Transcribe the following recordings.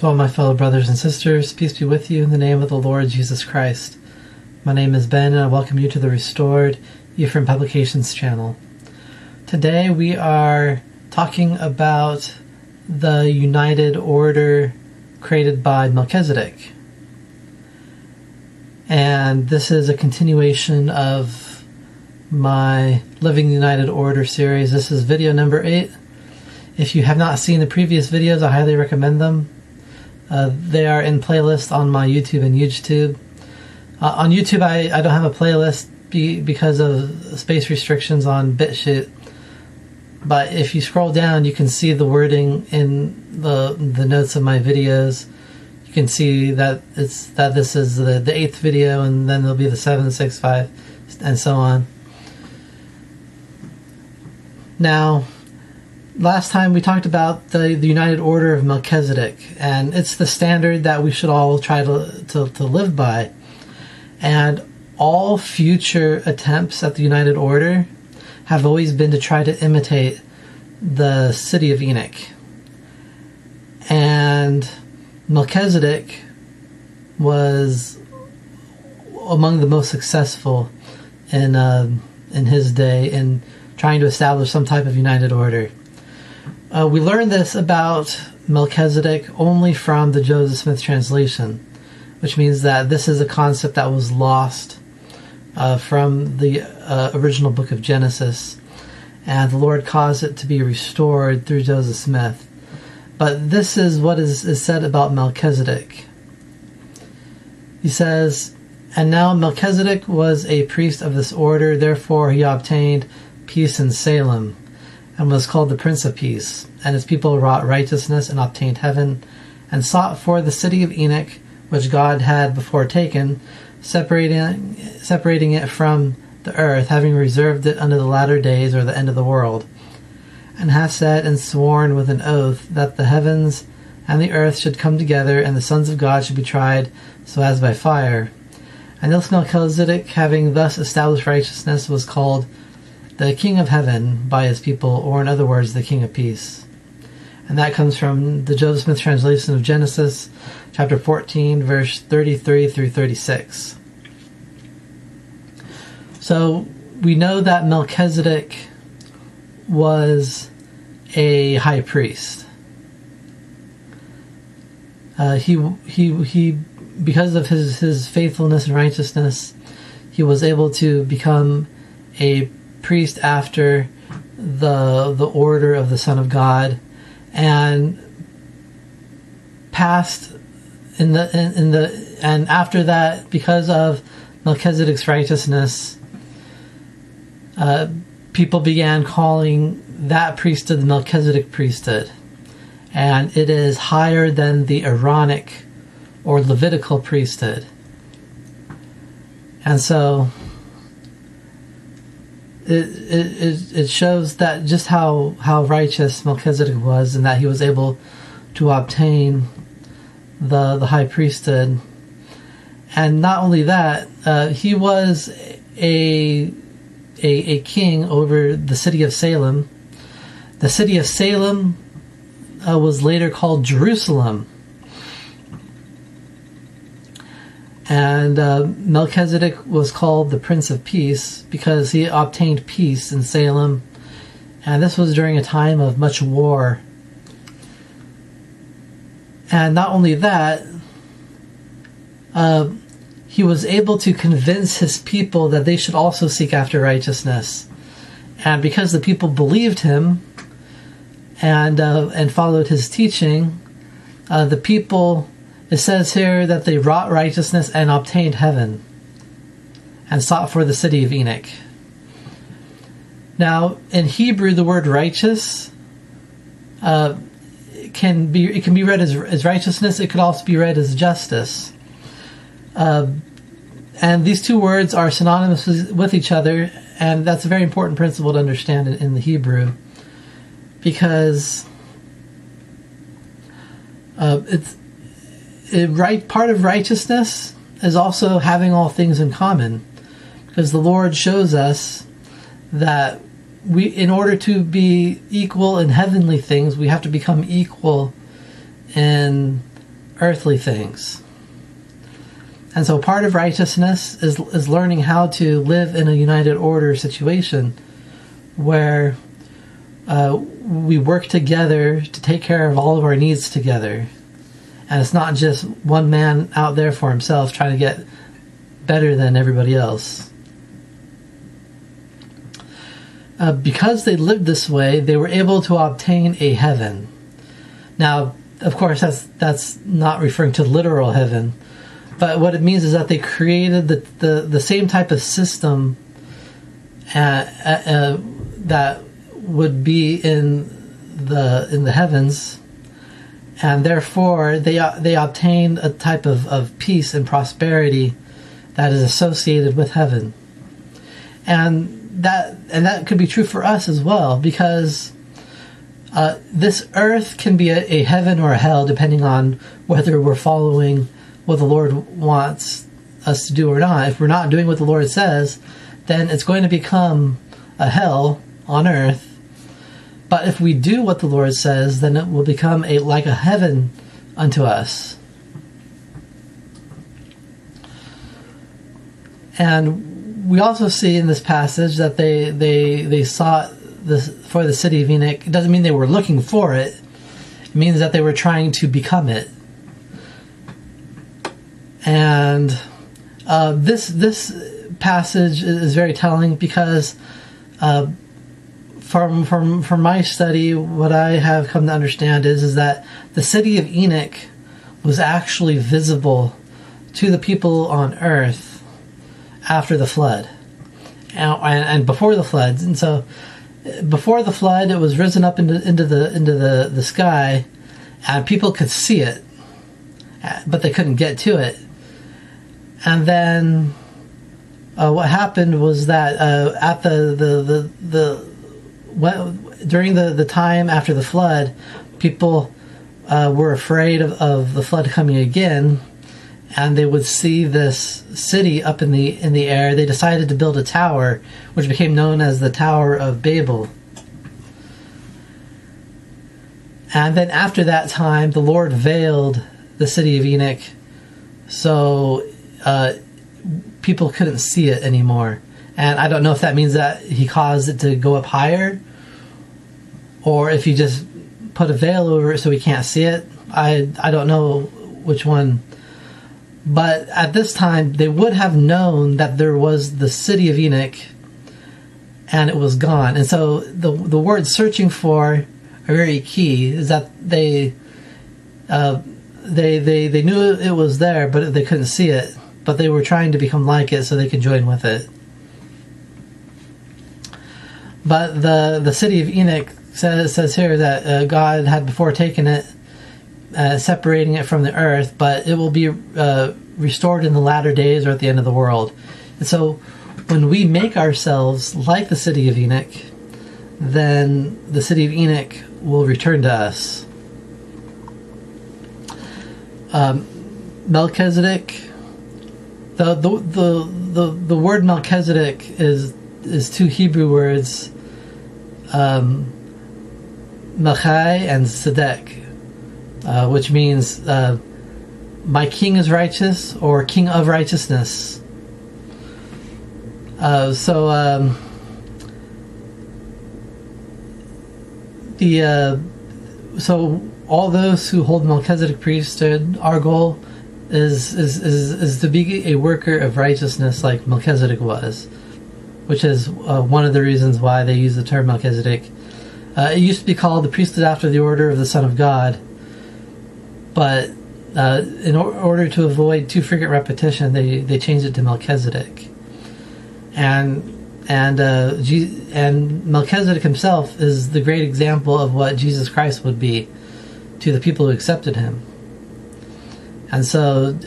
To all my fellow brothers and sisters, peace be with you in the name of the Lord Jesus Christ. My name is Ben, and I welcome you to the Restored Ephraim Publications channel. Today we are talking about the united order created by Melchizedek. And this is a continuation of my Living the United Order series. This is video number 8. If you have not seen the previous videos, I highly recommend them. They are in playlist on my YouTube and YouTube. On YouTube, I don't have a playlist because of space restrictions on BitChute. But if you scroll down, you can see the wording in the notes of my videos. You can see that this is the 8th video, and then there'll be the 7th, 6th, 5, and so on. Now, last time we talked about the United Order of Melchizedek, and it's the standard that we should all try to live by. And all future attempts at the United Order have always been to try to imitate the city of Enoch. And Melchizedek was among the most successful in his day in trying to establish some type of United Order. We learned this about Melchizedek only from the Joseph Smith translation, which means that this is a concept that was lost from the original book of Genesis, and the Lord caused it to be restored through Joseph Smith. But this is what is said about Melchizedek. He says, "And now Melchizedek was a priest of this order, therefore he obtained peace in Salem, and was called the Prince of Peace. And his people wrought righteousness and obtained heaven, and sought for the city of Enoch, which God had before taken, separating it from the earth, having reserved it unto the latter days, or the end of the world. And hath said and sworn with an oath that the heavens and the earth should come together, and the sons of God should be tried so as by fire. And this Melchizedek, having thus established righteousness, was called the King of Heaven by his people, or in other words, the King of Peace." And that comes from the Joseph Smith translation of Genesis, chapter 14, verse 33 through 36. So we know that Melchizedek was a high priest. He because of his faithfulness and righteousness, he was able to become a priest after the order of the Son of God, and passed and after that, because of Melchizedek's righteousness, people began calling that priesthood the Melchizedek priesthood, and it is higher than the Aaronic or Levitical priesthood. And so it shows that just how righteous Melchizedek was, and that he was able to obtain the high priesthood. And not only that, he was a king over the city of Salem. The city of Salem was later called Jerusalem. And Melchizedek was called the Prince of Peace because he obtained peace in Salem. And this was during a time of much war. And not only that, he was able to convince his people that they should also seek after righteousness. And because the people believed him and followed his teaching, the people... It says here that they wrought righteousness and obtained heaven, and sought for the city of Enoch. Now, in Hebrew, the word righteous can be read as righteousness. It could also be read as justice. And these two words are synonymous with each other, and that's a very important principle to understand in the Hebrew, because part of righteousness is also having all things in common, because the Lord shows us that in order to be equal in heavenly things, we have to become equal in earthly things. And so part of righteousness is learning how to live in a united order situation where we work together to take care of all of our needs together. And it's not just one man out there for himself trying to get better than everybody else. Because they lived this way, they were able to obtain a heaven. Now, of course, that's not referring to literal heaven, but what it means is that they created the same type of system that would be in the heavens, and therefore they obtained a type of peace and prosperity that is associated with heaven, and that could be true for us as well, because this earth can be a heaven or a hell depending on whether we're following what the Lord wants us to do or not. If we're not doing what the Lord says, then it's going to become a hell on earth. But if we do what the Lord says, then it will become like a heaven unto us. And we also see in this passage that they sought this for the city of Enoch. It doesn't mean they were looking for it. It means that they were trying to become it. And this passage is very telling because from my study, what I have come to understand is that the city of Enoch was actually visible to the people on earth after the flood and before the flood. And so before the flood, it was risen up into the sky, and people could see it, but they couldn't get to it. And then what happened was that at during the time after the flood, people were afraid of the flood coming again, and they would see this city up in the air. They decided to build a tower, which became known as the Tower of Babel. And then after that time, the Lord veiled the city of Enoch, so people couldn't see it anymore. And I don't know if that means that he caused it to go up higher, or if he just put a veil over it so we can't see it. I don't know which one. But at this time, they would have known that there was the city of Enoch, and it was gone. And so the word searching for are very key. Is that they knew it was there, but they couldn't see it. But they were trying to become like it so they could join with it. But the city of Enoch says here that God had before taken it, separating it from the earth, but it will be restored in the latter days or at the end of the world. And so when we make ourselves like the city of Enoch, then the city of Enoch will return to us. Melchizedek, the word Melchizedek is two Hebrew words, Melchai and Sedek, which means my king is righteous, or king of righteousness. So all those who hold Melchizedek priesthood, our goal is to be a worker of righteousness like Melchizedek was, which is one of the reasons why they use the term Melchizedek. It used to be called the priesthood after the order of the Son of God, but in order to avoid too frequent repetition, they changed it to Melchizedek. And Melchizedek himself is the great example of what Jesus Christ would be to the people who accepted him. And so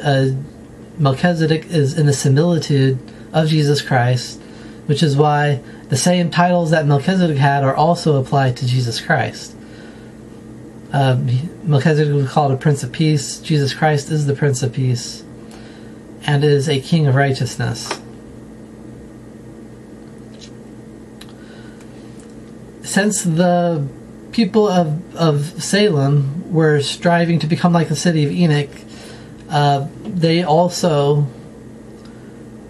Melchizedek is in the similitude of Jesus Christ, which is why the same titles that Melchizedek had are also applied to Jesus Christ. Melchizedek was called a Prince of Peace. Jesus Christ is the Prince of Peace and is a King of Righteousness. Since the people of Salem were striving to become like the city of Enoch, they also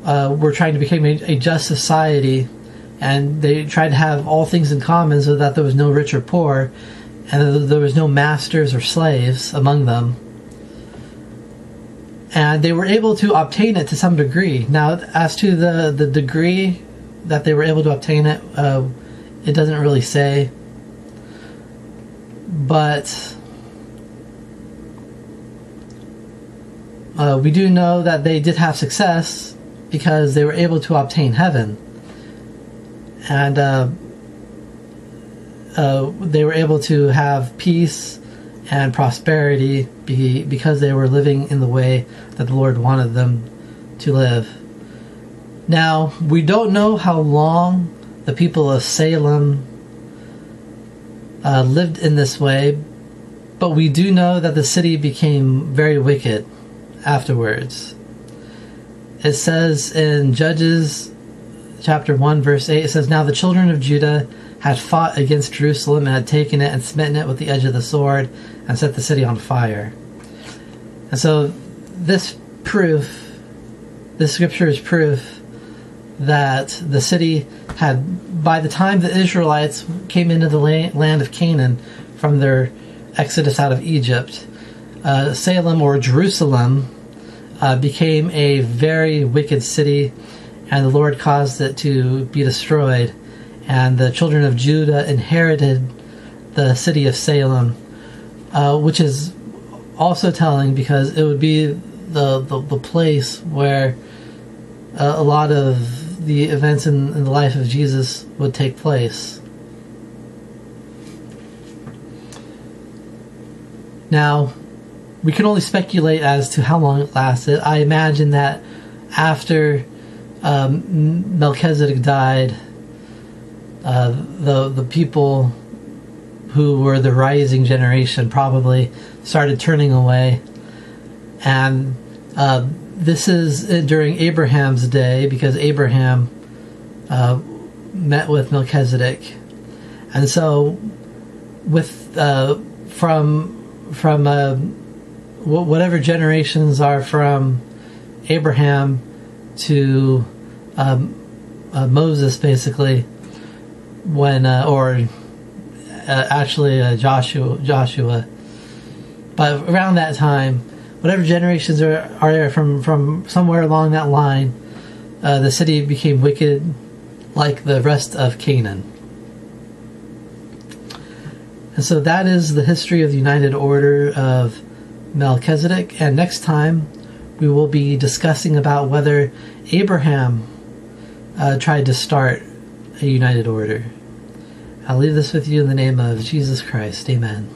were trying to become a just society, and they tried to have all things in common so that there was no rich or poor, and there was no masters or slaves among them. And they were able to obtain it to some degree. Now, as to the degree that they were able to obtain it, it doesn't really say. But we do know that they did have success because they were able to obtain heaven. And they were able to have peace and prosperity because they were living in the way that the Lord wanted them to live. Now, we don't know how long the people of Salem lived in this way, but we do know that the city became very wicked afterwards. It says in Judges chapter 1 verse 8, it says, "Now the children of Judah had fought against Jerusalem and had taken it and smitten it with the edge of the sword and set the city on fire." And so this scripture is proof that the city had, by the time the Israelites came into the land of Canaan from their exodus out of Egypt, Salem or Jerusalem became a very wicked city, and the Lord caused it to be destroyed. And the children of Judah inherited the city of Salem, which is also telling because it would be the place where a lot of the events in the life of Jesus would take place. Now, we can only speculate as to how long it lasted. I imagine that after Melchizedek died, the people who were the rising generation probably started turning away, and this is during Abraham's day, because Abraham met with Melchizedek, and so with from whatever generations are from Abraham to Moses, basically, when Joshua, but around that time, whatever generations are there from somewhere along that line, the city became wicked like the rest of Canaan. And so that is the history of the United Order of Melchizedek, and next time we will be discussing about whether Abraham tried to start a United Order. I'll leave this with you in the name of Jesus Christ. Amen.